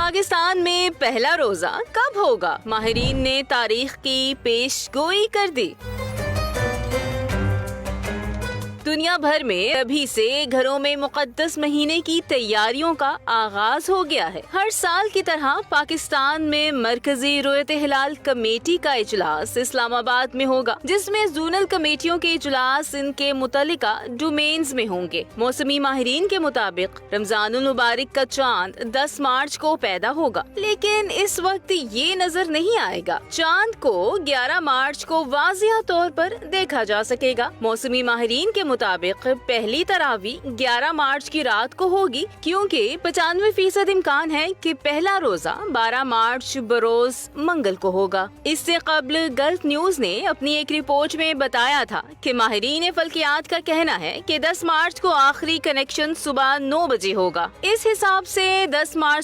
پاکستان میں پہلا روزہ کب ہوگا؟ ماہرین نے تاریخ کی پیش گوئی کر دی۔ دنیا بھر میں ابھی سے گھروں میں مقدس مہینے کی تیاریوں کا آغاز ہو گیا ہے۔ ہر سال کی طرح پاکستان میں مرکزی رؤیت ہلال کمیٹی کا اجلاس اسلام آباد میں ہوگا، جس میں زونل کمیٹیوں کے اجلاس ان کے متعلقہ ڈومینز میں ہوں گے۔ موسمی ماہرین کے مطابق رمضان المبارک کا چاند 10 مارچ کو پیدا ہوگا، لیکن اس وقت یہ نظر نہیں آئے گا۔ چاند کو 11 مارچ کو واضح طور پر دیکھا جا سکے گا۔ موسمی ماہرین کے مطابق پہلی تراویح 11 مارچ کی رات کو ہوگی، کیونکہ 95% امکان ہے کہ پہلا روزہ 12 مارچ بروز منگل کو ہوگا۔ اس سے قبل گلف نیوز نے اپنی ایک رپورٹ میں بتایا تھا کہ ماہرین فلکیات کا کہنا ہے کہ 10 مارچ کو آخری کنیکشن صبح 9 بجے ہوگا۔ اس حساب سے 10 مارچ